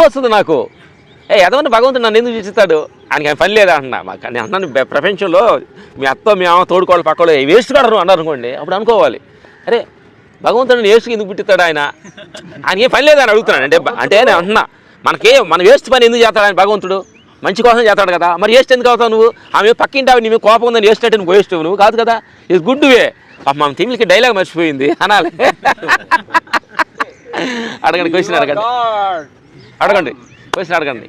వస్తుంది నాకు. ఎదవని భగవంతుడు నన్ను ఎందుకు చూస్తాడు, ఆయనకి పని లేదా అంటున్నా. మాకు నేను అన్నాను ప్రపంచంలో మీ అత్త మీ అమ్మ తోడుకోవాలి పక్కలో వేస్ట్ కాడరు అన్నారు అనుకోండి, అప్పుడు అనుకోవాలి అరే భగవంతుడిని వేస్ట్కి ఎందుకు పుట్టిస్తాడు ఆయనకి ఏం పని లేదా అని అడుగుతున్నాను. అంటే నేను అంటున్నా మన వేస్ట్ పని ఎందుకు చేస్తాడు ఆయన భగవంతుడు, మంచి కోసం చేస్తాడు కదా. మరి వేస్ట్ ఎందుకు అవుతావు నువ్వు, ఆమె పక్కింటావు నీ కోపం ఉందని వేస్ట్ అంటే నువ్వు వేస్ట్ నువ్వు కాదు కదా, ఇది గుడ్ వే. మా తిమిలికి డైలాగ్ మర్చిపోయింది అనాలి. అడగండి క్వశ్చన్ అడగండి అడగండి క్వశ్చన్ అడగండి.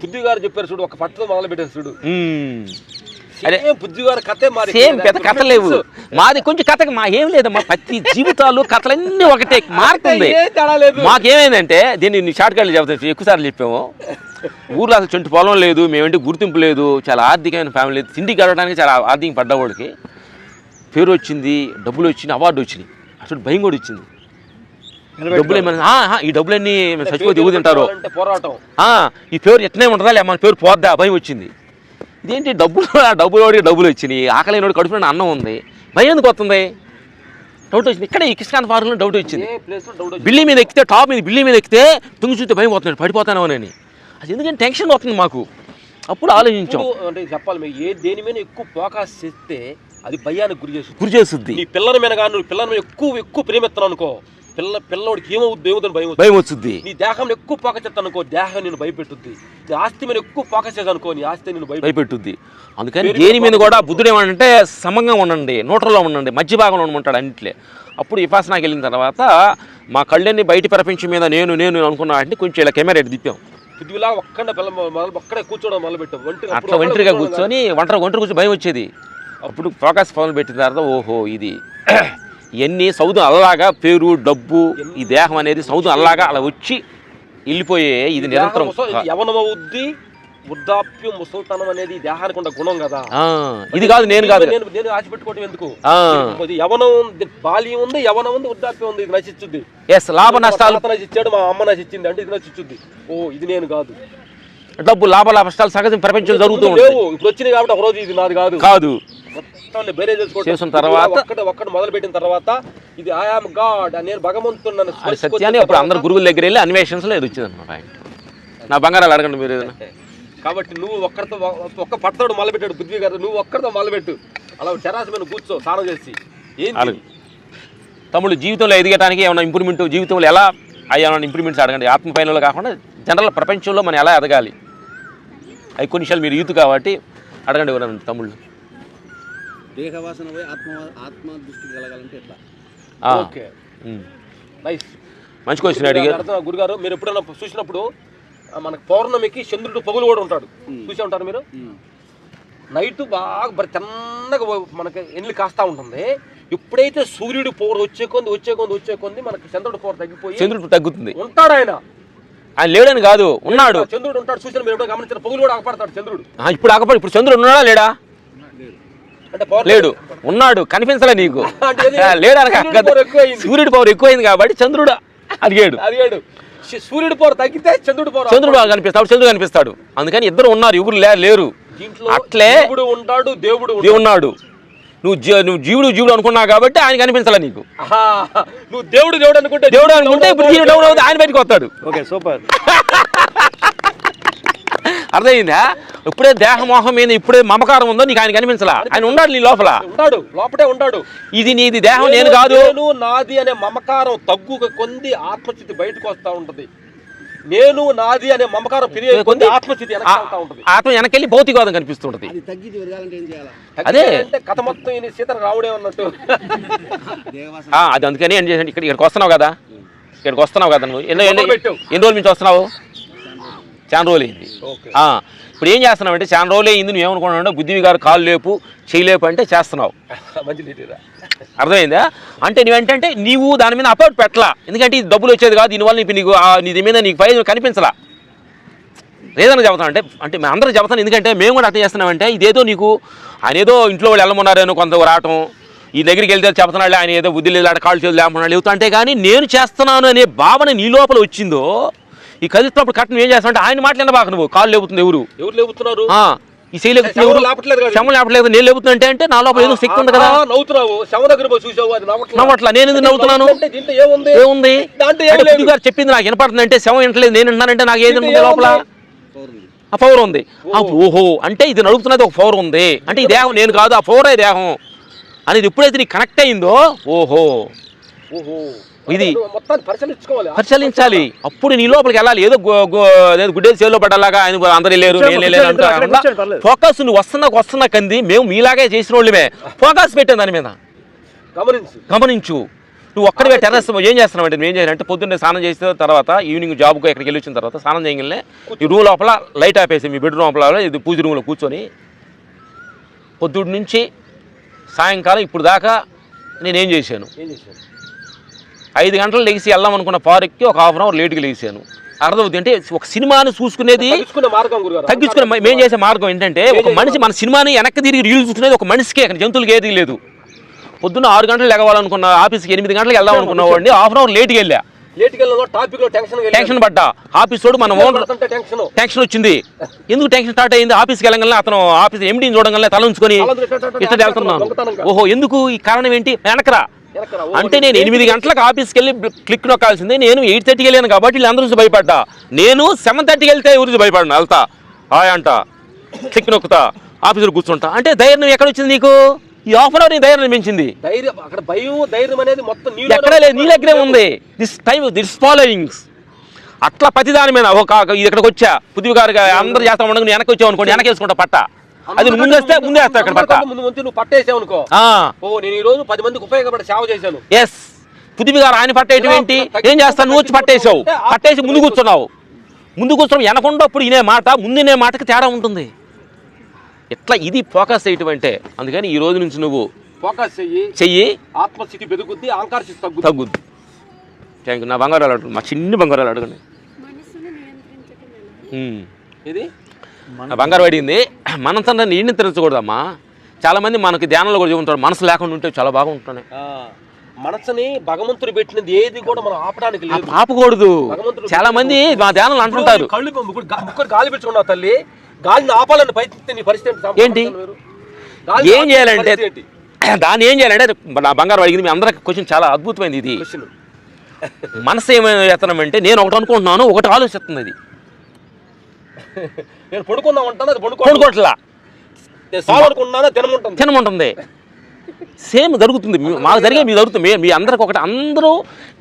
బుద్ధి గారు చెప్పారు చూడు, ఒక పట్టుతో మొదలు పెట్టారు చూడు. అరే బుద్ధి గారు కథే మాది, సేమ్ పెద్ద కథ లేవు, మాది కొంచెం కథ మా ఏం లేదమ్మా. ప్రతి జీవితాలు కథలన్నీ ఒకటే మారుతుంది. మాకేమైందంటే దీన్ని షార్ట్ కట్లు చెప్తాను, ఎక్కువసార్లు చెప్పాము. ఊర్లో అసలు చెంటు పొలం లేదు, మేమంటే గుర్తింపు లేదు, చాలా ఆర్థికమైన ఫ్యామిలీ, తిండి గడవడానికి చాలా ఆర్థిక పడ్డవాడికి పేరు వచ్చింది, డబ్బులు వచ్చింది, అవార్డు వచ్చింది, అసలు భయం కూడా వచ్చింది. డబ్బులు ఏమన్నా ఈ డబ్బులన్నీ చచ్చిపోతే ఎవరు తింటారు, ఈ పేరు ఎట్లనే ఉంటుందా లే మన పేరు పోద్దా భయం వచ్చింది. ఇదేంటి డబ్బులోడికి డబ్బులు వచ్చినాయి, ఆకలినోడి కడుపులో అన్నం ఉంది, భయం ఎందుకు వస్తుంది, డౌట్ వచ్చింది. ఇక్కడ ఈ కిష్కాంత్ పార్క్లో డౌట్ వచ్చింది. బిల్డింగ్ మీద ఎక్కితే టాప్ మీద బిల్డింగ్ మీద ఎక్కితే తుంగి చూస్తే భయం పోతున్నాడు, పడిపోతానేమోనని. అది ఎందుకంటే టెన్షన్ వస్తుంది మాకు. అప్పుడు ఆలోచించాం అంటే చెప్పాలి, దేని మీద ఎక్కువ ఫోకస్ చేస్తే అది భయానికి గురి చేస్తుంది. నీ పిల్లల మీద కానీ నువ్వు పిల్లల మీద ఎక్కువ ప్రేమిస్తాను అనుకో, పిల్లవాడికి ఏమవుద్ది భయం వస్తుంది. నీ దేహం ఎక్కువ ఫోకస్ చేస్తాను అనుకో, దేహం నేను భయపెట్టుద్ది. నీ ఆస్తి మీద ఎక్కువ ఫోకస్ చేస్తాను అనుకో, నీ ఆస్తి నేను భయపెట్టుద్ది. అందుకని దేని మీద కూడా బుద్ధుడు ఏమంటే సమంగా ఉండండి, న్యూట్రల్లో ఉండండి, మధ్య భాగంలో ఉండమంటాడు అన్నింటిలే. అప్పుడు విపాసనాకి వెళ్ళిన తర్వాత మా కళ్ళన్నీ బయట ప్రపంచం మీద నేను అనుకున్నా అంటే కొంచెం ఇలా కెమెరా తిప్పాం. ఒక్కడే కూర్చోవడం మొదలుపెట్టాం, అట్లా ఒంటరిగా కూర్చొని ఒంటరి కూర్చొని భయం వచ్చేది. అప్పుడు ఫోకస్ ఫోన్ పెట్టిన తర్వాత ఓహో ఇది ఇవన్నీ సౌదు అల్లాగా పేరు డబ్బు ఈ దేహం అనేది సౌదు అల్లాగా అలా వచ్చి వెళ్ళిపోయే ఇది నిరంతరం. యవనమవుద్ది, వృద్ధాప్యం, ముసల్తనం అనేది దేహానికి ఉన్న గుణం కదా. ఇది కాదు నేను ఆశ పెట్టుకోవడం ఎందుకు, యవనం ఉంది, బాల్యం ఉంది, యవనం ఉంది, వృద్ధాప్యం ఉంది, ఇది నశించుద్ది. లాభ నష్టాలు నశించాడు, మా అమ్మ నశించింది అంటే ఇది నశించుద్ది. ఓ ఇది నేను కాదు. డబ్బు లాభ నష్టాలు సహజం ప్రపంచంలో జరుగుతూ లేవు, ఇప్పుడు వచ్చినాయి కాబట్టి ఒక రోజు ఇది నాది కాదు. చేసిన తర్వాత ఒక్కడు మొదలు పెట్టిన తర్వాత ఇది ఐ యామ్ గాడ్, నేను భగవంతుడు సత్యాన్ని అప్పుడు అందరు గురువుల దగ్గర వెళ్ళి అన్వేషణలో ఇది వచ్చింది అనమాట. నా బంగారాలు అడగండి మీరు ఏదైనా. కాబట్టి నువ్వు ఒక్క పట్టతోడు మొదలుపెట్టాడు బుద్ధి గారు, నువ్వు ఒక్కడితో మొదలుపెట్టు, అలా టెరాస్ మీద కూర్చో స్నానం చేసి. తమ్ముడు జీవితంలో ఎదగడానికి ఏమైనా ఇంప్రూవ్మెంట్, జీవితంలో ఎలా ఏమైనా ఇంప్రూవ్మెంట్స్ అడగండి. ఆత్మ పైనలో కాకుండా జనరల్ ప్రపంచంలో మనం ఎలా ఎదగాలి అవి కొన్ని విషయాలు మీరు యూత్ కాబట్టి అడగండి ఎవరైనా తమ్ముళ్ళు. దేహవాసన పోయి ఆత్మ దృష్టికి వెళ్ళాలంటే ఎట్లా? ఓకే నైస్, మంచి క్వశ్చన్ అడిగారు గురుగారు. మీరు ఎప్పుడైనా చూసినప్పుడు మనకు పౌర్ణమికి చంద్రుడు పగులు కూడా ఉంటాడు, చూసే ఉంటారు మీరు. నైట్ బాగా చిన్నగా మనకి ఎన్ని కాస్తా ఉంటుంది. ఎప్పుడైతే సూర్యుడు పవర్ వచ్చే కొంది మనకి చంద్రుడు పవర్ తగ్గుతుంది. ఉంటాడు ఆయన లేడని కాదు, ఉన్నాడు. చంద్రుడు ఉంటాడు, చూసిన మీరు ఎప్పుడో గమనించిన పగులు కూడా ఆగపడతాడు చంద్రుడు. ఇప్పుడు చంద్రుడు ఉన్నాడా లేడా? లేడు, ఉన్నాడు, కనిపించలే నీకు. సూర్యుడి పవర్ ఎక్కువైంది కాబట్టి చంద్రుడు అడిగాడు. సూర్యుడి పవర్ తగ్గితే చంద్రుడు కనిపిస్తాడు, చంద్రుడు కనిపిస్తాడు. అందుకని ఇద్దరు ఉన్నారు, ఎవరు లేరు. అట్లే ఉంటాడు, దేవుడు ఉన్నాడు. నువ్వు జీవుడు అనుకున్నావు కాబట్టి ఆయన కనిపించాల నీకు. నువ్వు దేవుడు అనుకుంటే ఇప్పుడు ఆయన బయటకు వస్తాడు. Okay super. అర్థమైందా? ఇప్పుడే దేహమోహం మీద ఇప్పుడే మమకారం ఉందో నీకు ఆయన కనిపించలా, ఆయన ఉన్నాడు నీ లోపలే ఉంటాడు. ఇది నీది దేహం నేను కాదు, నాది అనే మమకారం తగ్గుక కొంది ఆత్మస్థితి బయటకు వస్తా ఉంటది. నేను నాది అనే మమకారం పెరిగే కొంది ఆత్మస్థితి ఆత్మ వెనకెళ్ళి భౌతికవాదం కనిపిస్తుంటది. అదే కథ మొత్తం సీత రావుడే ఉన్నట్టు. అది అందుకని ఏం చేసి ఇక్కడికి వస్తున్నావు కదా నువ్వు ఎన్ని రోజుల నుంచి వస్తున్నావు? చాలా రోజులు అయింది. ఇప్పుడు ఏం చేస్తున్నావు అంటే చాలా రోజులు అయింది, నువ్వు ఏమనుకున్నావు బుద్ధివి గారు కాలు లేపు చేయలేపు అంటే చేస్తున్నావు. అర్థమైందా? అంటే నువ్వేంటంటే నీవు దాని మీద అపోర్ట్ పెట్టలా, ఎందుకంటే ఇది డబ్బులు వచ్చేది కాదు, దీనివల్ల నీది మీద నీకు పై కనిపించలా. రీజన్ చెబుతాను అంటే మేము అందరూ చెబుతాను, ఎందుకంటే మేము కూడా అర్థం చేస్తున్నామంటే ఇదేదో నీకు ఆయన ఏదో ఇంట్లో వాళ్ళు వెళ్ళమన్నారేమో కొంత రావటం, ఈ దగ్గరికి వెళ్తే చెబుతున్నాడు ఆయన ఏదో బుద్ధి లేదు కాళ్ళు చేతులు లేకపోతున్నాడు చెబుతా అంటే, కానీ నేను చేస్తున్నాను అనే భావన నీ లోపల వచ్చిందో ఈ కదిలినప్పుడు కట్నం ఏం చేస్తావు అంటే ఆయన మాట్లాడిన బాగా నువ్వు కాళ్ళు లేపుతుంది. ఎవరు లేపుతున్నారు? ఈ చేయలేదు శవం లేపట్లేదు, నేను లేపుతున్నా అంటే నా లోపల ఏదో శక్తి ఉంది కదా. నవ్వుతున్నావు, శవం దగ్గర పోయి చూసావు, అది నవ్వట్లా, నేను ఎందుకు నవ్వుతున్నాను? దీంట్లో ఏముంది? ఏముంది గారు చెప్పింది నాకు వినపడుతుంది అంటే శవం వినట్లేదు, నేను వింటున్నానంటే నాకు ఏది ఉంది లోపల? ఆ పవర్ ఉంది. ఓహో అంటే ఇది నడుపుతున్నది ఒక పవర్ ఉంది అంటే ఈ దేహం నేను కాదు, ఆ పవరే దేహం అనేది ఎప్పుడైతే నీకు కనెక్ట్ అయిందో ఓహో ఇది పరిశీలించాలి. అప్పుడు నీ లోపలికి వెళ్ళాలి. ఏదో గుడ్డేది చేతిలో పడ్డలాగా ఆయన అందరు వెళ్ళారు నేను వెళ్ళాను అంటారు. ఫోకస్ నువ్వు వస్తున్నా కంది మేము మీలాగే చేసిన వాళ్ళమే ఫోకస్ పెట్టాను దాని మీద. గమనించు. నువ్వు ఒక్కడిగా టెర్రస్ ఏం చేస్తున్నావు అంటే నువ్వు ఏం చేయాలంటే పొద్దున్నే స్నానం చేసిన తర్వాత ఈవినింగ్ జాబ్కు ఎక్కడికి వెళ్ళి వచ్చిన తర్వాత స్నానం చేయగలనే ఈ రూమ్ లోపల లైట్ ఆపేసి మీ బెడ్రూమ్ లోపల ఇది పూజ రూమ్లో కూర్చొని పొద్దుటి నుంచి సాయంకాలం ఇప్పుడు దాకా నేనేం చేశాను, 5 గంటలు లెగిసి వెళ్దాం అనుకున్న పార్క్కి ఒక హాఫ్ అన్ అవర్ లేట్గా లేచాను. అర్థమవుతుంది అంటే ఒక సినిమాని చూసుకునేది తగ్గించుకునే మేము చేసే మార్గం ఏంటంటే ఒక మనిషి మన సినిమాని వెనక్కి తిరిగి రీల్ చూసుకునేది ఒక మనిషికి, అక్కడ జంతువులకి ఏది లేదు. పొద్దున్న 6 గంటలు లెగవాలనుకున్న ఆఫీస్కి 8 గంటలకు వెళ్దాం అనుకున్న వాడిని హాఫ్ అన్ అవర్ లేట్కి వెళ్ళా. టెన్షన్ పడ్డా. ఆఫీస్ తోడు మన ఓనర్ టెన్షన్ వచ్చింది. ఎందుకు టెన్షన్ స్టార్ట్ అయింది? ఆఫీస్కి వెళ్ళగానే అతను ఆఫీస్ ఎండీని చూడగానే తల ఉంచుకొని ఇట్లా వెళ్తున్నాను. ఓహో ఎందుకు? ఈ కారణం ఏంటి? వెనకరా అంటే నేను 8 గంటలకు ఆఫీస్కి వెళ్ళి క్లిక్ నొక్కాల్సిందే, నేను 8:30కి వెళ్ళాను కాబట్టి వీళ్ళందరూ చూసి భయపడ్డా. నేను 7:30కి వెళ్తే ఎవరు భయపడినా వెళ్తా హాయ్ అంట క్లిక్ నొక్కుతా ఆఫీసులో కూర్చుంటా. అంటే ధైర్యం ఎక్కడ వచ్చింది నీకు? ఈ హాఫ్ అన్ అవర్ నీ ధైర్యం పెంచింది. ఎక్కడ లేదు, నీ దగ్గరే ఉంది. దిస్ ఫాలోయింగ్స్ అట్లా ప్రతి దాని మీద ఒక ఇక్కడికి వచ్చా పుదివి గారు అందరూ చేస్తా ఉండగా నువ్వు వెనక్కి వచ్చావు అనుకోండి, వెనక వేసుకుంటా పట్ట. అది నువ్వు ముందేస్తే ముందే వేస్తావు ఇక్కడ పట్ట. నువ్వు పట్టేసావు అనుకో, నేను ఈ రోజు 10 మందికి ఉపయోగపడే సేవ చేశాను. ఎస్ పుదివి గారు ఆయన పట్టేయటం ఏంటి? ఏం చేస్తావు? నువ్వు వచ్చి పట్టేసావు, పట్టేసి ముందు కూర్చున్నావు. ముందు కూర్చోవడం వెనకుండా ఇనే మాట ముందునే మాటకి తేడా ఉంటుంది. ఇట్లా ఇది ఫోకస్ చేయటం అంటే. అందుకని ఈ రోజు నుంచి నువ్వు ఫోకస్ చెయ్యి, ఆత్మస్థితి పెరుగుద్ది, అహంకార స్థితి తగ్గుద్ది. Thank you. నా బంగారాలు అడుగు, మా చిన్న బంగారాలు అడగండి. ఇది నా బంగారం అడిగింది. మనసంతా నియంత్రించకూడదమ్మా. చాలా మంది మనకి ధ్యానంలో కూడా చెబుతుంటారు మనసు లేకుండా ఉంటే చాలా బాగుంటున్నాయి. మనసుని భగవంతుడు పెట్టినది ఏది కూడా మనం ఆపడానికి లేదు, ఆపకూడదు. చాలా మంది మా ధ్యానంలో అంటుంటారు కళ్ళు గాలి పెట్టుకున్నావు తల్లి, గాలిని ఆపాలని ప్రయత్నిస్తే నీ పరిస్థితి ఏంటి? ఏం చేయాలంటే దాన్ని ఏం చేయాలంటే నా బంగారం అడిగింది. మీ అందరికి క్వశ్చన్ చాలా అద్భుతమైంది. ఇది మనసు ఏమైనా చేస్తున్నామంటే నేను ఒకటి అనుకుంటున్నాను, ఒకటి ఆలోచిస్తుంది. అది నేను పడుకుందాం అంటాను, అది పడుకోవట్లా, తినముంటుంది. సేమ్ జరుగుతుంది, మాకు జరిగే మీకు జరుగుతుంది. మీ అందరికి ఒకటి, అందరూ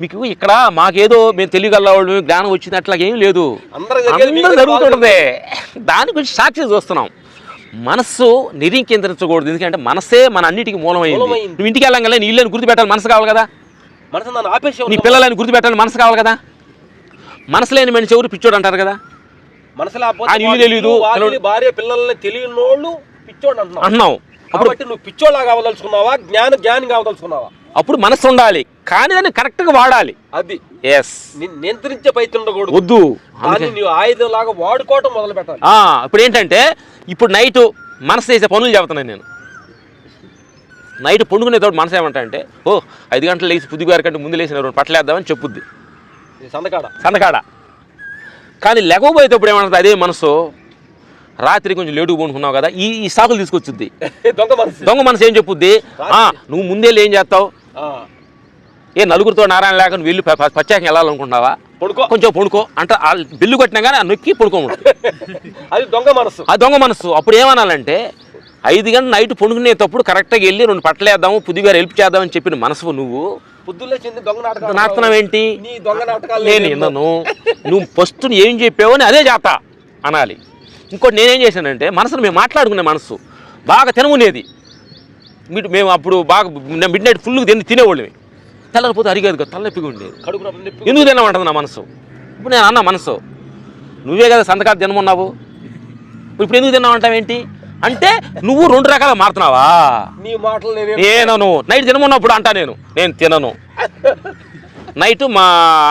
మీకు ఇక్కడ మాకేదో మేము తెలియగలవాళ్ళు జ్ఞానం వచ్చింది అట్లా ఏం లేదు, అందరూ జరుగుతుంటుంది. దాని గురించి సాక్షి చూస్తున్నాం. మనస్సు నిరీకేంద్రించకూడదు, ఎందుకంటే మనసే మన అన్నిటికీ మూలమైంది. నువ్వు ఇంటికి వెళ్ళంగానే నీ ఇల్లుని గుర్తుపెట్టాలి, మనసు కావాలి కదా. నీ పిల్లలని గుర్తుపెట్టాలి, మనసు కావాలి కదా. మనసు లేని మనిషి ఎవరు పిచ్చోడు అంటారు కదా. ఆయన ఇల్లు తెలియదు, భార్య పిల్లల్ని తెలియనోళ్ళు పిచ్చోడు అన్నావు. అప్పుడు నువ్వు పిచ్చోళ్ళ కావదలుచుకున్నావా, జ్ఞాని కావదలుచుకున్నావా? అప్పుడు మనసు ఉండాలి, కానీ దాన్ని కరెక్ట్ గా వాడాలి. అది ఎస్, నియంత్రించే పైకి ఉండకూడదు, వద్దు. నువ్వు ఆయుధం లాగా వాడుకోవటం మొదలు పెట్టాలి. ఇప్పుడు ఏంటంటే ఇప్పుడు నైట్ మనసు చేసే పనులు చెబుతున్నాను నేను. నైట్ పండుకునేటప్పుడు మనసు ఏమంటా అంటే 5 గంటలు లేచి పుద్ది గారి కంటే ముందు లేచిన 2 పట్టలేద్దామని చెప్పుద్ది సందకాడ. కానీ లెగవబోయేటప్పుడు ఏమంటుంది అదే మనసు, రాత్రి కొంచెం లేటుగా పండుకున్నావు కదా, ఈ సాకులు తీసుకొచ్చుద్ది. దొంగ మనసు ఏం చెప్పుద్ది, నువ్వు ముందే ఏం చేస్తావు, నలుగురితో నారాయణ లేక నువ్వు వెళ్ళి ప్రత్యేకంగా వెళ్ళాలనుకుంటున్నావా, కొంచెం పడుకో అంటే బిల్లు కొట్టినా కానీ నొక్కి పడుకోమడు. అది దొంగ మనసు, ఆ దొంగ మనసు. అప్పుడు ఏమనాలంటే 5 గంటలు నైట్ పండుకునేటప్పుడు కరెక్ట్గా వెళ్ళి 2 పట్టలేద్దాము పుద్ది గారు హెల్ప్ చేద్దామని చెప్పిన మనసు నువ్వు నాటకం ఏంటి? నేను విన్నాను, నువ్వు ఫస్ట్ ఏం చెప్పావు అని అదే చేస్తా అనాలి. ఇంకోటి నేనేం చేశానంటే మనసును మేము మాట్లాడుకునే మనసు బాగా తినమునేది. మేము అప్పుడు బాగా మిడ్ నైట్ ఫుల్గా తినేవాళ్ళమే. తెల్లకపోతే అరిగేది కదా, తలనొప్పిగా ఉండేది. ఎందుకు తినమంటుంది నా మనసు. ఇప్పుడు నేను అన్న మనసు నువ్వే కదా సంతకాలు తినమన్నావు, ఇప్పుడు ఎందుకు తిన్నావంటావేంటి అంటే నువ్వు 2 రకాలుగా మారుతున్నావా. నీ మాటలు నేను నైట్ తినమన్నప్పుడు అంటా నేను తినను. నైట్ మా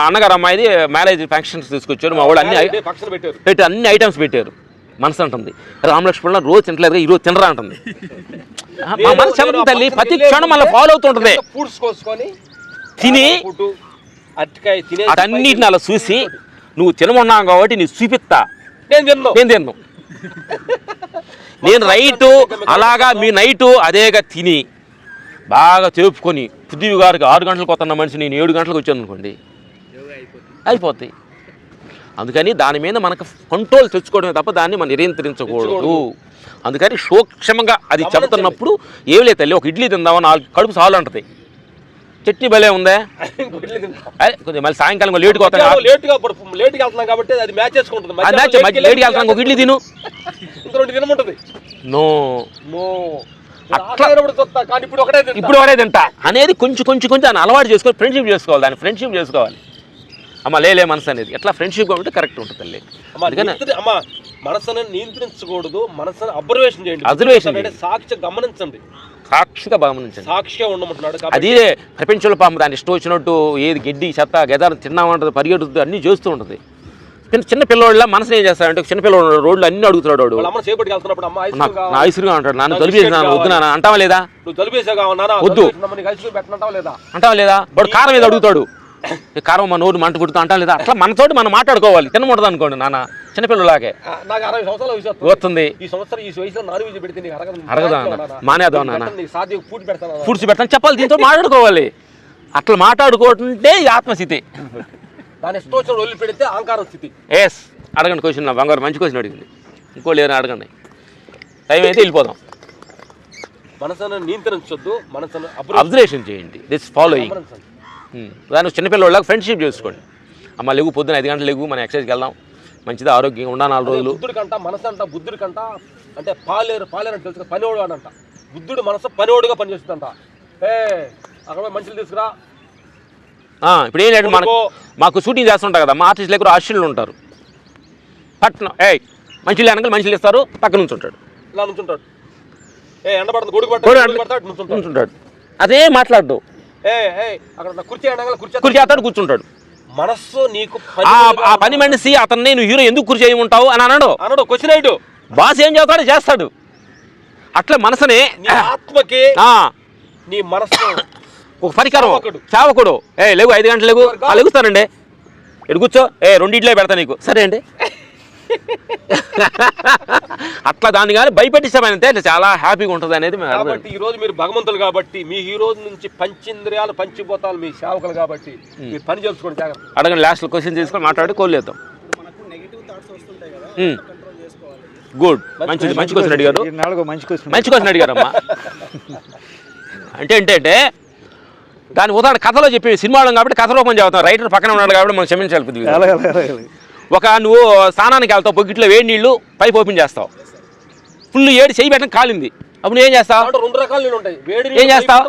అన్నగారు అమ్మాయిది మ్యారేజ్ ఫంక్షన్స్ తీసుకొచ్చారు, మా వాళ్ళు అన్ని ఐటమ్స్ పెట్టారు. మనసు అంటుంది రామలక్ష్మణ రోజు తింటలేదు, ఈరోజు తినరా అంటుంది. మా మనసు చెప్తుంది తల్లి, ప్రతి క్షణం మళ్ళీ ఫాలో అవుతుంటుంది. తిని అటన్నిటిని అలా చూసి నువ్వు తినమన్నావు కాబట్టి నీకు చూపిస్తా, నేను తిన్ను. నేను రైటు అలాగా మీ నైటు అదేగా తిని బాగా చేపుకొని పృథ్వీ గారికి 6 గంటలకు వస్తున్న మనిషి నేను 7 గంటలకు వచ్చాను అనుకోండి, అయిపోతాయి. అందుకని దాని మీద మనకు కంట్రోల్ తెచ్చుకోవడమే తప్ప దాన్ని మనం నియంత్రించకూడదు. అందుకని సూక్ష్మంగా అది చెబుతున్నప్పుడు ఏం లేదు తల్లి, ఒక ఇడ్లీ తిందామని 4 కడుపు సాలు అంటది, చట్నీ భలే ఉందే కొంచెం మళ్ళీ సాయంకాలం లేట్గా వస్తాను, లేట్గా వెళ్తున్నాం కాబట్టి అది మ్యాచ్ చేసుకుంటుంది. లేట్గా వెళ్తాను, ఒక ఇడ్లీ తిను, నో ఇప్పుడు ఒకటే తింటా అనేది కొంచెం దాన్ని అలవాటు చేసుకొని ఫ్రెండ్షిప్ చేసుకోవాలి, దాన్ని ఫ్రెండ్షిప్ చేసుకోవాలి. అమ్మ లేలే మనసు అనేది ఎట్లా ఫ్రెండ్షిప్ ఉంటే కరెక్ట్ ఉంటుంది తల్లి. అమ్మ మనసుని నియంత్రించకూడదు, మనసుని అబ్జర్వేషన్ చేయండి, సాక్షి గమనించండి, సాక్షిగా గమనించండి, సాక్షిగా ఉండమంటున్నాడు. అది ప్రపంచంలో పాము దాన్ని ఇష్టం వచ్చినట్టు ఏది గడ్డి చెత్త గెదారం తిన్నామంటుంది, పరిగెడుతుంది, అన్నీ చేస్తూ ఉంటుంది. చిన్న పిల్లవాళ్ళ మనసుని ఏం చేస్తాడంటే చిన్న పిల్లవాడు రోడ్లు అన్ని అడుగుతున్నాడు, వాడు నా ఐసుగా అంటాడు, నాన్న తలుపేసినాను వద్దు నాన్న అంటావా లేదా, వద్దు అంటావా లేదా, వాడు కారం ఏదో అడుగుతాడు, కారం మా నోరు మంట పుడుతూ అంటా లేదా. అట్లా మనతోటి మనం మాట్లాడుకోవాలి, తినకూడదు అనుకోండి నాన్న చిన్నపిల్లలాగే. నాకు 60 సంవత్సరాలు వస్తుంది ఈ సంవత్సరం ఈ వయసులో నాన్ వెజ్ పెడితే అరగదా మానేద్దాం నాన్న, ఫుడ్స్ పెడతాను చెప్పాలి, దీంతో మాట్లాడుకోవాలి. అట్లా మాట్లాడుకుంటే ఈ ఆత్మస్థితి. దాని ఇష్టం వచ్చిన వదిలి పెడితే అహంకారం స్థితి. ఎస్ అడగండి క్వశ్చన్, నా బంగారు మంచి క్వశ్చన్ అడిగింది, ఇంకో లేదని అడగండి, టైం అయితే వెళ్ళిపోదాం. మనసును నియంత్రించొద్దు, మనసును అబ్జర్వేషన్ చేయండి, దిస్ ఫాలోయింగ్. దాని చిన్నపిల్లవాళ్ళకి ఫ్రెండ్షిప్ చేసుకోండి. అమ్మ లేవు పొద్దున 5 గంటలు లేవు, మనం ఎక్సర్సైజ్కి వెళ్దాం, మంచిది ఆరోగ్యంగా ఉండా 4 రోజులు. బుద్ధుడి కంట మనసు అంట, బుద్ధుడి కంట అంటే పాలేరు అంటే తెలుసు, పనివాడు అంట. బుద్ధుడు మనసు పనివాడుగా పనిచేస్తుందంట. అక్కడ మంచిలు తీసుకురా. ఇప్పుడు ఏంటంటే మాకు షూటింగ్ చేస్తుంటా కదా, మా ఆర్టిస్టులు దగ్గర ఆస్ట్రేలియన్లు ఉంటారు, పట్నం మంచిలు అనగా మంచిలు ఇస్తారు, పక్కన నుంచి ఉంటాడు, ఇలా నుంచుంటాడు, ఎండబడుతుంది గొడుగు నుంచుంటాడు, అదే మాట్లాడు, అక్కడ కుర్చీ చేస్తాడు, కూర్చుంటాడు. మనస్సు నీకు ఆ పని మనిషి అతన్ని నువ్వు హీరో ఎందుకు కుర్చీ చేయమంటావు అని అన్నాడు క్వశ్చన్ అయ్యాడు. బాస్ ఏం చేస్తాడో చేస్తాడు. అట్లా మనసునే ఆత్మకి నీ మనస్సు ఒక పరికరం, సేవకుడు. లేవు 5 గంటలు లేవు, లెగుస్తానండి, ఎడు కూర్చో, 2 ఇడ్లే పెడతా నీకు, సరే అండి. అట్లా దాన్ని కానీ భయపెట్టిస్తామంటే చాలా హ్యాపీగా ఉంటుంది అనేది. కాబట్టి ఈ రోజు మీరు భగవంతులు కాబట్టి మీ ఈ రోజు నుంచి పంచేంద్రియాలు పంచిపోతాలు మీ సేవకులు కాబట్టి మీరు పని చేసుకోండి, జాగ్రత్త. అడగండి, లాస్ట్ క్వశ్చన్ తీసుకొని మాట్లాడి కోల్లేద్దాం. గుడ్, మంచిది, మంచి క్వశ్చన్ అడిగారు, మంచి క్వశ్చన్ అడిగారమ్మా. అంటే దాని ఉదాహరణ కథలో చెప్పి సినిమాలో కాబట్టి కథ రూపం చదువుతాం, రైటర్ పక్కన ఉన్నాడు కాబట్టి మనం క్షమించాలి. నువ్వు స్నానానికి వెళ్తావు, పొగ్గిట్లో వేడి నీళ్ళు పైప్ ఓపెన్ చేస్తావు, ఫుల్ ఏడు చేయి పెట్టడం కాలింది, అప్పుడు ఏం చేస్తావు? 2 రకాల నీళ్ళు ఉంటాయి. ఏం చేస్తావు?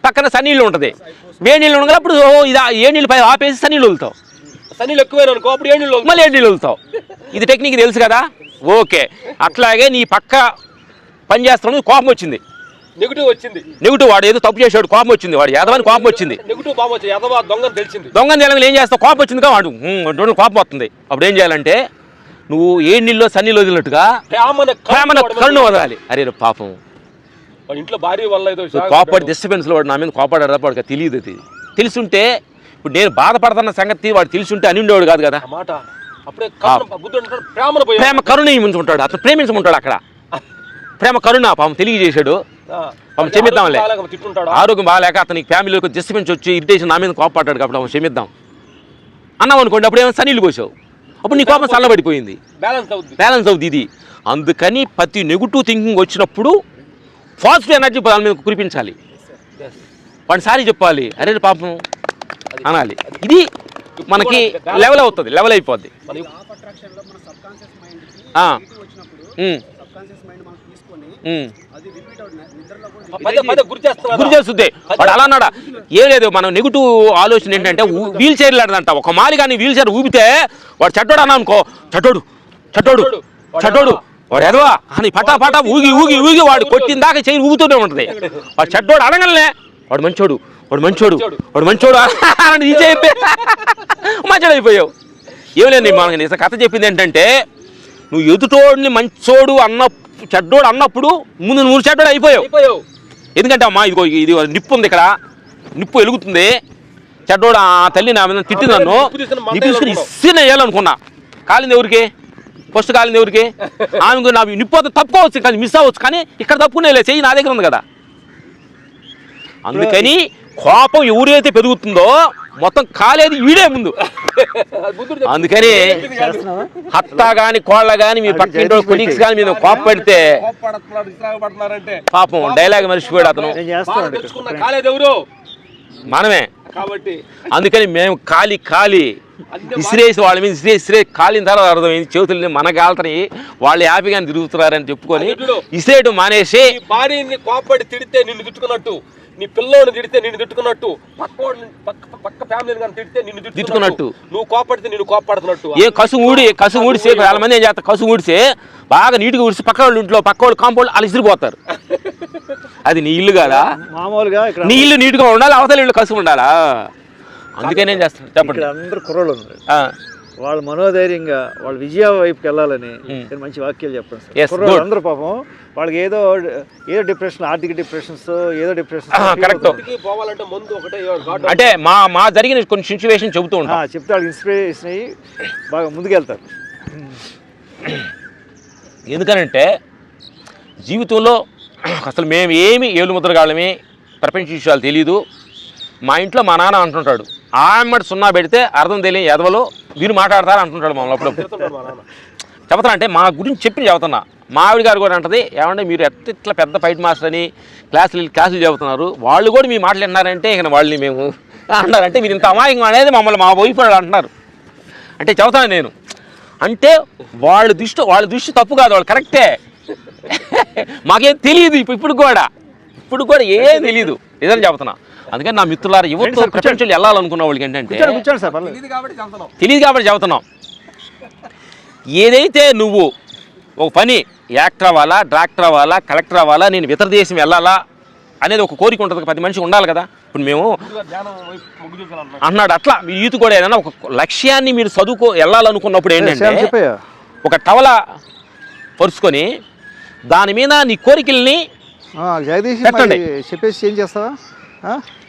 పక్కన సన్నీళ్ళు ఉంటుంది, వేడి నీళ్ళు ఉండగా అప్పుడు ఇది ఏ నీళ్ళు పై ఆపేసి సన్నీళ్ళు వదులుతావు, సన్నీళ్ళు ఎక్కువైనా అనుకో అప్పుడు మళ్ళీ 7 నీళ్ళు వదులుతావు. ఇది టెక్నిక్ తెలుసు కదా, ఓకే. అట్లాగే నీ పక్క పని చేస్తాను, కోపం వచ్చింది, నెగిటివ్ వాడు ఏదో తప్పు చేసాడు, కోపం వచ్చింది, వాడు యాదవాని కోపం వచ్చింది, దొంగని తెలంగాణ ఏం చేస్తావు? కోపం వచ్చింది కదా వాడు, కోపం వస్తుంది, అప్పుడు ఏం చేయాలంటే నువ్వు 7 నీళ్ళు సన్నీళ్ళు వదిలినట్టుగా ప్రేమను కరుణ వదలాలి. అరే పాపం ఇంట్లో భార్య వల్ల కోపడి డిస్టర్బెన్స్లో వాడు నా మీద కోపడాడు తప్ప వాడికి తెలియదు. అది తెలుసుంటే ఇప్పుడు నేను బాధపడుతున్న సంగతి వాడు తెలుసుంటే అని ఉండేవాడు కాదు కదా. ప్రేమ కరుణ ఉంచుకుంటాడు, అతను ప్రేమించుకుంటాడు. అక్కడ ప్రేమ కరుణ పాపం తెలియజేశాడు, పాపం క్షమిద్దాంలే. ఆరోగ్యం బాగాలేక అతనికి ఫ్యామిలీకి డిస్టర్బెన్స్ వచ్చి ఇరిటేషన్ నా మీద కోపపడ్డాడు కాబట్టి పాపం క్షమిద్దాం అన్నావు అనుకోండి, అప్పుడు ఏమైనా సన్నీళ్ళు పోసావు, అప్పుడు నీ కోపం చల్లబడిపోయింది, బ్యాలెన్స్ అవుద్ది. ఇది అందుకని ప్రతి నెగిటివ్ థింకింగ్ వచ్చినప్పుడు పాజిటివ్ ఎనర్జీ దాని మీద కురిపించాలి, వాడిని సారీ చెప్పాలి, అరే పాపం అనాలి. ఇది మనకి లెవెల్ అవుతుంది, లెవెల్ అయిపోద్ది. గురి చేస్తుంది వాడు. అలా అన్నాడా? ఏం లేదు, మనం నెగిటివ్ ఆలోచన ఏంటంటే వీల్ చైర్లు ఆడదంట. ఒక మాలి కానీ వీల్ చైర్ ఊపితే వాడు చెడ్డోడు అన్నా అనుకో, చెడ్డోడు చెడ్డోడు చెడ్డోడు వాడు ఎదవా అని పటా ఊగి ఊగి ఊగి వాడు కొట్టిన దాకా చైర్ ఊగుతూనే ఉంటుంది. వాడు చెడ్డోడు అనగలనే వాడు మంచోడు, వాడు మంచోడు, వాడు మంచోడు అని ఈ చెప్పే మంచోడు అయిపోయావు. ఏం లేదు, మనకి నిజ కథ చెప్పింది ఏంటంటే నువ్వు ఎదుటోడిని మంచోడు చెడ్డోడు అన్నప్పుడు ముందు నువ్వు చెడ్డోడు అయిపోయావు. ఎందుకంటే అమ్మా ఇది నిప్పు ఉంది, ఇక్కడ నిప్పు వెలుగుతుంది, చెడ్డోడు ఆ తల్లి నా మీద తిట్టి నన్ను తీసుకుని ఇస్తేనే వేయాలనుకున్నా, కాలింది ఎవరికి? ఫస్ట్ కాలింది ఎవరికి? ఆమెకు నా నిప్పోతే తప్పుకోవచ్చు కానీ మిస్ అవ్వచ్చు, కానీ ఇక్కడ తప్పుకునే లేదు, చెయ్యి నా దగ్గర ఉంది కదా. అందుకని కోపం ఎవరైతే పెరుగుతుందో మొత్తం కాలేది వీడే ముందు. అందుకని హత్త కానీ కోళ్ళ కానీ మీ పక్కింటి కొలీగ్స్ కానీ మీద కోప పెడితే పాపం డైలాగ్ మర్చిపోయాడు అతను, మనమే. కాబట్టి అందుకని మేము ఖాళీ ఇసిరేసి వాళ్ళ మీద ఇసిరేసి కాలిన తర్వాత అర్థమైంది చేతుల్ని మన కాలుతని వాళ్ళు హ్యాపీగా తిరుగుతున్నారని చెప్పుకొని ఇసిరేయడం మానేసి, భార్యని కోపడి తిడితే నిన్ను తిట్టుకున్నట్టు, నీ పిల్లోని తిడితే నిన్ను తిట్టుకున్నట్టు, పక్క ఫ్యామిలీని కానీ తిడితే నిన్ను తిట్టుకున్నట్టు, నువ్వు కోపడితే నిన్ను కోపడుతున్నట్టు. ఏ కసు ఊడిసి చాలా మంది ఏం చేస్తారు, కసు ఊడిసి బాగా నీట్గా ఊడిసి పక్క వాళ్ళ ఇంట్లో పక్క వాళ్ళు కాంపౌండ్ వాళ్ళు ఇసిరిపోతారు. అది నీ ఇల్లు కాదా? మామూలుగా నీ ఇల్లు నీట్గా ఉండాలి, అవతల ఇల్లు కసు ఉండాలా? అందుకనే ఏం చేస్తాను చెప్పండి. అందరు కుర్రోళ్ళు ఉన్నారు, వాళ్ళు మనోధైర్యంగా వాళ్ళ విజయ వైపుకి వెళ్ళాలని మంచి వాక్యాలు చెప్పండి సార్. కుర్రోళ్ళు అందరూ పాపం వాళ్ళకి ఏదో డిప్రెషన్, ఆర్థిక డిప్రెషన్స్, ఏదో డిప్రెషన్. కరెక్ట్. అంటే మా జరిగిన కొన్ని సిచ్యువేషన్ చెబుతూ ఉంటాం, చెప్తే వాళ్ళకి ఇన్స్పిరేషన్ అయ్యి బాగా ముందుకెళ్తారు. ఎందుకనంటే జీవితంలో అసలు మేము ఏమి ఏళ్ళు ముద్రగాళ్ళమే, ప్రపంచ విషయాలు తెలీదు. మా ఇంట్లో మా నాన్న అంటుంటాడు, ఆమెడు సున్నా పెడితే అర్థం తెలియని ఎదవలో వీరు మాట్లాడతారు అంటుంటాడు మమ్మల్ని అప్పుడప్పుడు. చెబుతా అంటే మా గురించి చెప్పి చెబుతున్నా. మా ఆవిడ గారు కూడా అంటది, ఏమంటే మీరు ఇట్లా పెద్ద ఫైట్ మాస్టర్ అని క్లాసులు చెబుతున్నారు, వాళ్ళు కూడా మీ మాటలు విన్నారంటే ఇక వాళ్ళని మేము అన్నారంటే మీరు ఇంత అమాయకం అనేది మమ్మల్ని మా వైపు అంటున్నారు. అంటే చెబుతాను నేను, అంటే వాళ్ళ దృష్టి తప్పు కాదు, వాళ్ళు కరెక్టే. మాకేం తెలియదు ఇప్పుడు కూడా ఏం తెలియదు, ఏదని చెబుతున్నా. అందుకని నా మిత్రులారా యువత ప్రపంచంలో వెళ్ళాలనుకున్న వాళ్ళకి ఏంటంటే తెలియదు కాబట్టి చెబుతున్నాం. ఏదైతే నువ్వు ఒక పని యాక్టర్ అవ్వాలా, డైరెక్టర్ అవ్వాలా, కలెక్టర్ అవ్వాలా, నేను ఇతర దేశం వెళ్ళాలా అనేది ఒక కోరిక ఉంటుంది, 10 మనిషి ఉండాలి కదా. ఇప్పుడు మేము అన్నాడు అట్లా మీ యూత్ కూడా ఏదైనా ఒక లక్ష్యాన్ని మీరు వెళ్ళాలనుకున్నప్పుడు ఏంటంటే ఒక టవల పరుచుకొని దాని మీద నీ కోరికల్ని పెట్టండి. చెప్పేసి ఏం చేస్తావా?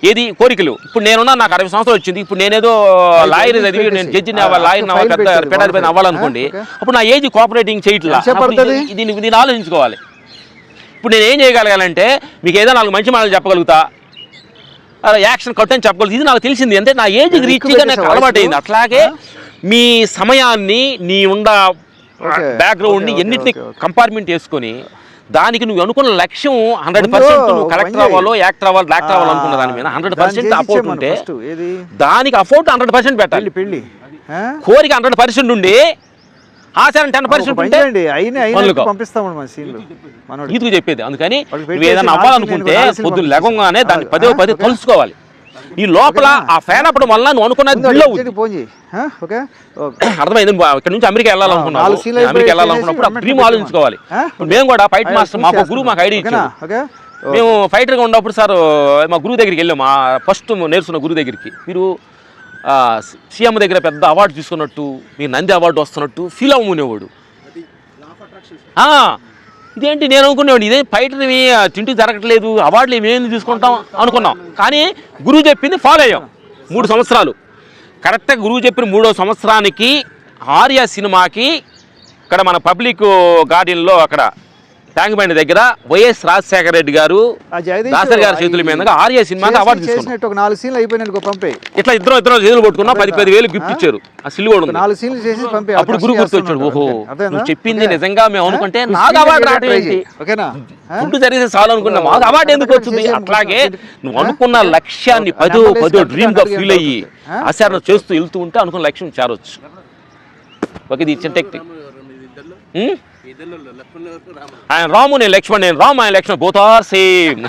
ఏది కోరికలు? ఇప్పుడు నేనున్నా, నాకు 60 సంవత్సరాలు వచ్చింది, ఇప్పుడు నేనేదో లాయర్ చదివి నేను జడ్జిని లాయర్ పెద్ద పెద్ద అవ్వాలనుకోండి, అప్పుడు నా ఏజ్ కోఆపరేటింగ్ చేయట్లా. దీన్ని ఆలోచించుకోవాలి. ఇప్పుడు నేను ఏం చేయగలగాలంటే మీకు ఏదో 4 మంచి మాటలు చెప్పగలుగుతా, యాక్షన్ కట్ అని చెప్పగలుగుతా. ఇది నాకు తెలిసింది అంటే నా ఏజ్కి రీచ్గా నాకు అలవాటు అయింది. అట్లాగే మీ సమయాన్ని, నీ బ్యాక్గ్రౌండ్ని ఎన్నిటిని కంపార్ట్మెంట్ చేసుకొని దానికి నువ్వు అనుకున్న లక్ష్యం 100% నువ్వు కలెక్టర్ అవ్వాలో, యాక్టర్ అవ్వాలి, డైరెక్టర్ అవ్వాలి అనుకున్న దాని మీద 100% అఫోర్ట్ ఉంటే దానికి అఫోర్ట్ 100% పెట్టాలి. కోరిక 100% ఉండి ఆచారం 10% ఉంటే ఇదికు చెప్పేది. అందుకని నువ్వు ఏదైనా అవ్వాలనుకుంటే పొద్దున్న లేవగానే దాన్ని 10 తలుసుకోవాలి. నీ లోపల ఆ ఫ్యాన్ అప్పడం వల్ల నువ్వు అనుకున్నది అర్థమైంది. ఇక్కడ నుంచి అమెరికా వెళ్ళాలనుకున్నావు, అమెరికా వెళ్ళాలనుకున్నప్పుడు డ్రీమ్ ఆలోచించుకోవాలి. మేము కూడా ఫైట్ మాస్టర్, మా గురువు మాకు ఐడియా ఇచ్చాడు. మేము ఫైటర్గా ఉన్నప్పుడు సార్ మా గురువు దగ్గరికి వెళ్ళాము, ఫస్ట్ నేర్చుకున్న గురువు దగ్గరికి. మీరు సీఎం దగ్గర పెద్ద అవార్డు తీసుకున్నట్టు, మీరు నంది అవార్డు వస్తున్నట్టు ఫీల్ అవ్వనేవాడు. ఇదేంటి నేను అనుకునేవాడు, ఇదే ఫైటర్వి తింటూ జరగట్లేదు, అవార్డులు ఏమేమి తీసుకుంటాం అనుకున్నాం. కానీ గురువు చెప్పింది ఫాలో అయ్యాం 3 సంవత్సరాలు. కరెక్ట్గా గురువు చెప్పిన 3వ సంవత్సరానికి ఆర్య సినిమాకి ఇక్కడ మన పబ్లిక్ గార్డెన్లో అక్కడ ట్యాంక్ బండ్ దగ్గర వైఎస్ రాజశేఖర రెడ్డి గారు దాసరి గారి చేతుల మీద ఆర్య సినిమాకి అవార్డు తీసుకున్నాం. 4 సీన్లు అయిపోయినాయి, పంపే ఇట్లా ఇద్దరు చేతులు కొట్టుకున్నా 10,000 గిఫ్ట్ ఇచ్చారు. ఆ సిల్ కూడా ఉంది. 4 సీన్లు చేసి పంపే. అప్పుడు గురువు గుర్తొచ్చాడు, ఓహో నువ్వు చెప్పింది నిజంగా మేము అనుకుంటే నాకు అవార్డు రావడం ఏంటి, ఫుడ్ జరిగితే చాలు అనుకున్నా, మాకు అవార్డు ఎందుకు వచ్చింది. అట్లాగే నువ్వు అనుకున్న లక్ష్యాన్ని 10 డ్రీమ్ గా ఫీల్ అయ్యి ఆచరణ చేస్తూ వెళ్తూ ఉంటే అనుకున్న లక్ష్యం చేరవచ్చు. ఓకే, ఇది చిన్న టెక్నిక్. ఆయన రాము, నేను లక్ష్మణ్, నేను రామ్, ఆయన లక్ష్మణ్, బోత్ ఆర్ సేమ్.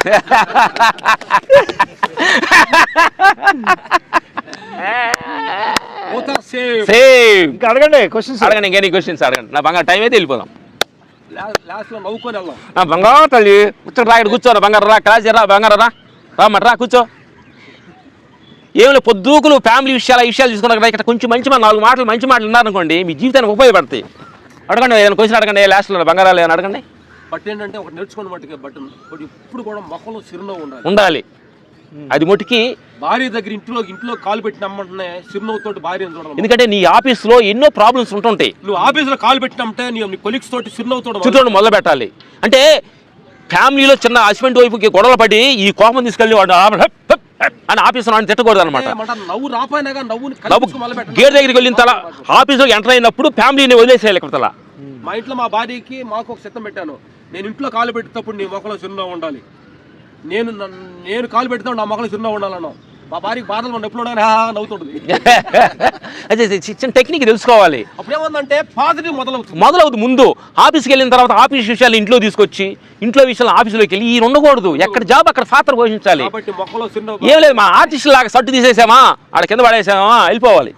అడగండి క్వశ్చన్స్, అడగండి, ఇంకెన్ని క్వశ్చన్స్ అడగండి. నా బంగారు టైం అయితే వెళ్ళిపోదాం. నా బంగారు తల్లి కూర్చో, రా, ఇక్కడ కూర్చోరా బంగారు, రా క్లాస్ రా బంగారు, రామట రా కూర్చో. ఏమి పొద్దుకులు ఫ్యామిలీ విషయాలు తీసుకున్నారు కదా, ఇక్కడ కొంచెం 4 మాటలు మంచి మాటలు ఉన్నారనుకోండి మీ జీవితానికి ఉపయోగపడతాయి. అడగండి, ఏదైనా క్వశ్చన్ అడగండి, లాస్ట్లో బంగారాలు ఏమైనా అడగండి. బట్ ఏంటంటే ఒక నేర్చుకున్న మట్టుకే బట్ ఇప్పుడు కూడా మొక్కలు చిరునవ్వు ఉండాలి. అది మటుకి భార్య దగ్గర ఇంట్లో కాలు పెట్టినమ్మంటే చిరునవ్వుతోటి భార్య చూడాలి. ఎందుకంటే నీ ఆఫీస్లో ఎన్నో ప్రాబ్లమ్స్ ఉంటుంటాయి. నువ్వు ఆఫీస్లో కాలు పెట్టినమ్మంటే నీ కొలీగ్స్ తోటి చిరునవ్వుతోటి చిరునవ్వు మొదలు పెట్టాలి. అంటే ఫ్యామిలీలో చిన్న హస్బెండ్ వైఫ్కి గొడవలు పడి ఈ కోపం తీసుకెళ్ళి వాడు అని ఆఫీసులో అని తిట్టకూడదు అనమాట. నవ్వు రాపోయినాగా నవ్వు గేట్ దగ్గరికి వెళ్ళిన తల ఆఫీసులో ఎంటర్ అయినప్పుడు ఫ్యామిలీని వదిలేసేయాలి ఇక్కడ తల. మా ఇంట్లో మా భార్యకి మాకు ఒక సిద్ధం పెట్టాను, నేను ఇంట్లో కాలు పెట్టేటప్పుడు నీ మొక్కలో చిరునవ్వు ఉండాలి, నేను కాలు పెడతాను నా మొక్కలో చిరునవ్వు ఉండాలన్నావు. మా భార్యకి బాధలు ఉన్న ఎప్పుడు నవ్వుతుంటుంది. అదే చిన్న టెక్నిక్ తెలుసుకోవాలి. అప్పుడు ఏమందంటే పాజిటివ్ మొదలవుతుంది. ముందు ఆఫీస్కి వెళ్ళిన తర్వాత ఆఫీస్ విషయాలు ఇంట్లో తీసుకొచ్చి ఇంట్లో విషయాలు ఆఫీసులోకి వెళ్ళి ఈ ఉండకూడదు. ఎక్కడ జాబ్ అక్కడ పాత్ర పోషించాలి. ఏం లేదు మా ఆర్టిస్ట్ లాగా సట్టు తీసేసామా ఆడ కింద పడేసామా వెళ్ళిపోవాలి.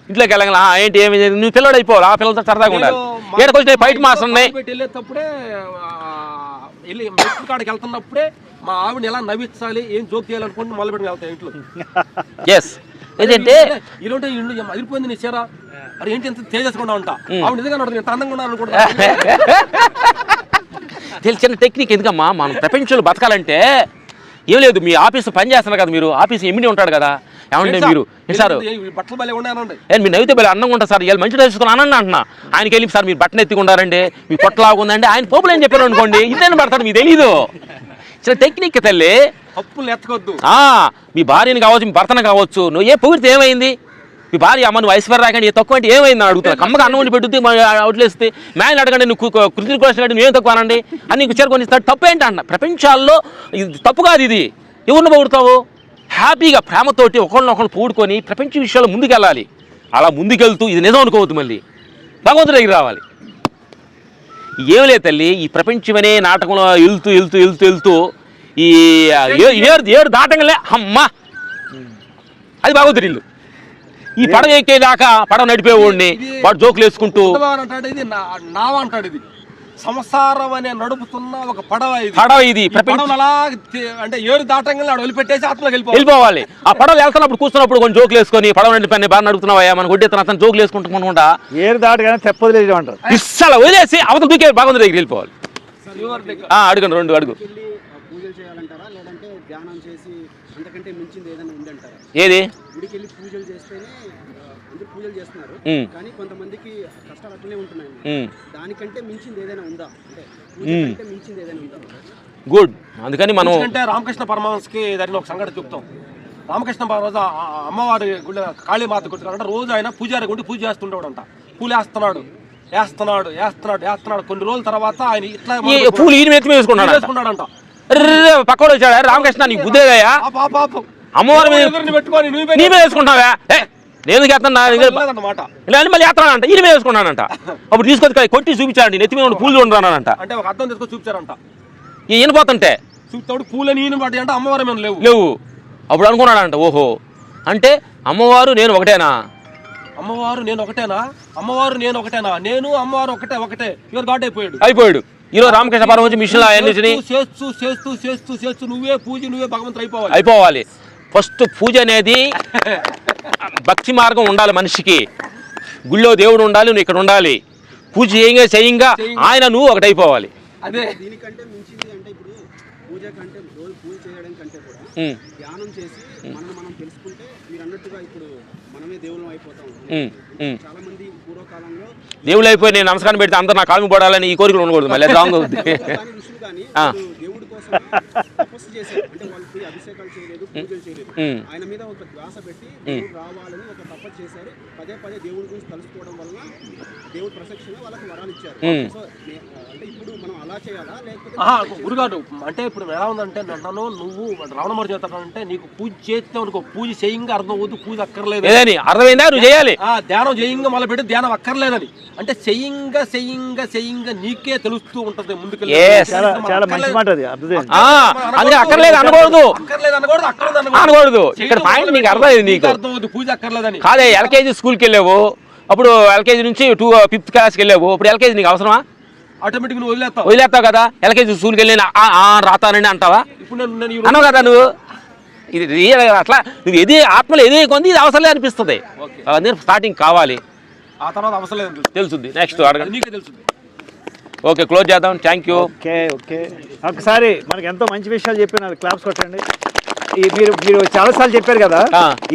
ఇంట్లోకి వెళ్ళగల ఏంటి ఏమి నువ్వు పిల్లడు అయిపోవాలి. ఆ పిల్లలతో సరదాగా ఉండాలి. ఏడకి వచ్చి ఫైట్ మాస్టర్ ఉన్నాయి. వెళ్ళేటప్పుడే వెళ్ళి మెట్ల కాడికి వెళ్తున్నప్పుడే మా ఆవిడని ఎలా నవ్వించాలి ఏం జోక్ చేయాలనుకుంటే మొదలు పెట్టి వెళ్తాయి ఇంట్లో. ఎస్ ఏంటంటే ఇలాంటి ఇల్లు అదిరిపోయింది నీ చీర అది ఏంటి ఎంత తేజస్కుండా ఉంటా ఆవిడ నిజంగా ఎంత అందంగా ఉన్నాను అనుకుంటా. తెలిసిన టెక్నిక్ ఎందుకమ్మా మనం ప్రపంచంలో బతకాలంటే ఏం లేదు. మీ ఆఫీస్ పని చేస్తున్నారు కదా, మీరు ఆఫీస్ ఎమ్మిడి ఉంటాడు కదా, ఏమంటే మీరు సార్ బట్టలు బలే ఉన్నానండి మీరు నవ్వితే బలి అన్నంగా ఉంటుంది సార్, ఇవాళ మంచిగా వేసుకుని అనండి అంటున్నా. ఆయనకి వెళ్ళి సార్ మీరు బట్టను ఎత్తుకుంటారండి మీ పొట్టలాగా ఉందండి ఆయన పోపులు ఏం చెప్పారు అనుకోండి ఇదేం పడతాడు మీకు తెలీదు. చిన్న టెక్నిక్ తల్లి. తప్పులు ఎత్తకొద్దు. మీ భార్యని కావచ్చు మీ భర్తను కావచ్చు నువ్వు ఏ పొగిడితే ఏమైంది. మీ భార్య అమ్మ నువ్వు ఐశ్వర్య రాకండి ఏ తక్కువ అంటే ఏమైంది అడుగుతా. కమ్మగా అన్నం వండి పెట్టుద్ది అవుట్లేస్తే మేలు అడగండి నువ్వు కృతి కోసం నువ్వేం తక్కువ అనండి అని నీకు చేరుకొని ఇస్తాడు. తప్పు ఏంటి అన్న ప్రపంచాల్లో ఇది తప్పు కాదు. ఇది ఎవరిని పొగుడుతావు. హ్యాపీగా ప్రేమతోటి ఒకళ్ళనొకళ్ళు పూడుకొని ప్రపంచ విషయాలు ముందుకెళ్ళాలి. అలా ముందుకెళ్తూ ఇది నిజం అనుకోవద్దు. మళ్ళీ భగవంతుడి దగ్గర రావాలి. ఏం లేదు తల్లి ఈ ప్రపంచమనే నాటకంలో వెళ్తూ వెళ్తూ వెళ్తూ వెళ్తూ ఈ ఏడు దాటంగానే అమ్మా అది భగవంతుడి ఇల్లు. ఈ పడవ ఎక్కేదాకా పడవ నడిపేవాడిని వాడు జోకులు వేసుకుంటూ ఇది నావ అంటాడు. ఇది సంసారం అనే నడుపుతున్న ఒక పడవ ఇది అంటే ఏడు దాటంగా వదిలిపెట్టేసి ఆత్మలోకి వెళ్ళిపోవాలి. ఆ పడవలు వెళ్తున్నప్పుడు కూర్చున్నప్పుడు కొంచెం జోకులు వేసుకొని పడవ నడిపి బాగా నడుపుతున్నావా మన కొట్టేస్తున్న అతను జోకులు వేసుకుంటుకుంటా ఏడు దాటగానే తెప్పలేదు అంటారు. ఇస్సలు వదిలేసి అవతల దూకే భగవంతుడి దగ్గరికి వెళ్ళిపోవాలి. అడుగండి రెండు అడుగు పూజలు చేయాలంటారా లేదంటే ధ్యానం చేసి అంతకంటే మించింది ఏదైనా ఉందంటారా? ఏది గుడికి వెళ్ళి పూజలు చేస్తేనే అందరూ పూజలు చేస్తున్నారు కానీ కొంతమందికి కష్టాలు అట్లనే ఉంటున్నాయి. దానికంటే మించింది ఏదైనా ఉందా అంటే పూజ కంటే మించింది ఏదైనా ఉందా? గుడ్. అందుకని మనం అంటే రామకృష్ణ పరమహంసకి దాన్ని ఒక సంఘటన చెప్తాం. రామకృష్ణ పరమహంస అమ్మవారి గుడి కాళీమాత గుడి రోజు ఆయన పూజారి గుడి పూజ చేస్తుండేవాడంట. పూలు వేస్తున్నాడు కొన్ని రోజుల తర్వాత ఆయన ఇట్లా పూలు వేసుకున్నాడంట. పక్కన వచ్చాడా రామకృష్ణ నీకు బుద్ధేదయ్యా అమ్మవారి మీద పెట్టుకొని నీ మీద వేసుకుంటావా నేను చేస్తానమాట ఇలా మళ్ళీ వేస్తున్నానంట ఈయన మీద వేసుకున్నానంట. అప్పుడు తీసుకొచ్చి కొట్టి చూపించాడండి నెత్తి మీద పూలు ఉండరానంట. అంటే ఒక అర్థం తీసుకొని చూపించారంట. ఈయనపోతుంటే చూపుతాడు పూలని ఈయన పట్టి అంటే అమ్మవారి మీద లేవు. అప్పుడు అనుకున్నాడంట ఓహో అంటే అమ్మవారు నేను ఒకటేనా నేను అమ్మవారు ఒకటే యువర్ గాడ్ అయిపోయాడు. ఈరోజు రామకృష్ణ పరమహంస మిషన్ చేస్తూ నువ్వే భగవంతుడు అయిపోవాలి. ఫస్ట్ పూజ అనేది భక్తి మార్గం ఉండాలి మనిషికి. గుళ్ళో దేవుడు ఉండాలి నువ్వు ఇక్కడ ఉండాలి. పూజ చేయంగా ఆయన నువ్వు ఒకటైపోవాలి. అదే దీనికంటే మించింది అంటే ఇప్పుడు పూజ కంటే రోజు పూజ చేయడం కంటే కూడా ధ్యానం చేసి మనం తెలుసుకుంటే మీరు అన్నట్టుగా ఇప్పుడు మనమే దేవుళ్ళం అయిపోతాం. చాలా మంది పూర్వకాలంలో దేవుళ్ళు అయిపోయి నేను నమస్కారం పెడితే అందరూ నా కాలు పడాలని ఈ కోరికలు ఉండకూడదు. మళ్ళీ రాంగ్ అవుతుంది. దేవుడి కోసం తపస్సు చేశారు అంటే వాళ్ళకి అభిషేకాలు చేయలేదు పూజలు చేయలేదు. ఆయన మీద ఒక ధ్యాస పెట్టి దేవుడు రావాలని ఒక తపస్సు చేశారు. పదే దేవుడి గురించి తలుసుకోవడం వల్ల దేవుడు ప్రసక్షణ వాళ్ళకి వరాలు ఇచ్చారు. సో అంటే ఇప్పుడు మనం అలా చేయాలా లేకపోతే గురుగారు అంటే ఇప్పుడు ఎలా ఉందంటే నన్ను నువ్వు రావణమూర్తి చేస్తానంటే నీకు పూజ చేస్తే అనుకో పూజ చేయంగా అర్థం అవుతూ పూజ అక్కర్లేదు. అర్థమైందా నువ్వు చేయాలి. ధ్యానం చేయంగా మొదలు పెట్టి ధ్యానం అక్కర్లేదని అంటే చెయ్యంగా నీకే తెలుస్తూ ఉంటది ముందుకు. అక్కర్లేదు అనకూడదు. ఇక్కడ పాయింట్ నీకు అర్థమైంది. నీకు పూజ అక్కర్లేదని కాదే ఎల్కేజీ స్కూల్కి వెళ్ళావు అప్పుడు ఎల్కేజీ నుంచి 5th క్లాస్కి వెళ్ళావు. ఇప్పుడు ఎల్కేజీ నీకు అవసరమా? ఆటోమేటిక్ నువ్వు వదిలేస్తావు కదా. ఎల్కేజీ స్కూల్కి వెళ్ళి రాతానని అంటావా? ఇప్పుడు అన్నావు కదా నువ్వు. ఇది అట్లా నువ్వు ఏది ఆత్మలో ఏదే కొంది ఇది అవసరం అనిపిస్తుంది. అవన్నీ స్టార్టింగ్ కావాలి. ఆ తర్వాత అవసరం లేదు తెలుస్తుంది. నెక్స్ట్ అడగండి. నీకే తెలుస్తుంది. ఓకే క్లోజ్ చేద్దాం. Thank you. ఓకే ఒకసారి మనకి ఎంతో మంచి విషయాలు చెప్పినారు. క్లాప్స్ కొట్టండి. మీరు చాలాసార్లు చెప్పారు కదా,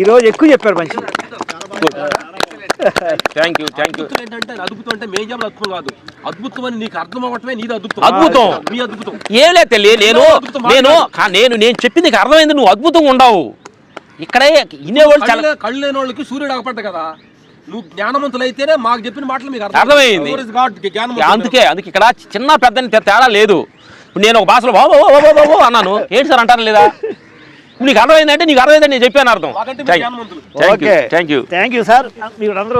ఈ రోజు ఎక్కువ చెప్పారు మంచి. Thank you. అద్భుతం ఏంటంటే అద్భుతం అంటే మేము చెప్పిన అద్భుతం కాదు, అద్భుతం అని నీకు అర్థం అవ్వటమే నీది అద్భుతం. అద్భుతం మీ అద్భుతం ఏం లేదు తల్లి. నేను చెప్పింది నీకు అర్థమైంది, నువ్వు అద్భుతంగా ఉండవు. ఇక్కడే ఇనేవాళ్ళు చాలా కళ్ళు లేని వాళ్ళకి సూర్యుడు అగపడ్డ కదా, నువ్వు జ్ఞానవంతులు అయితేనే మాకు చెప్పిన మాటలు మీకు అర్థమైంది. అందుకే ఇక్కడ చిన్న పెద్ద తేడా లేదు. ఇప్పుడు నేను ఒక భాషలో బాబో అన్నాను, ఏంటి సార్ అంటాను లేదా? నీకు అర్థమైందంటే నీకు అర్థమైందని నేను చెప్పాను అర్థం. Thank you sir. మీరు అందరూ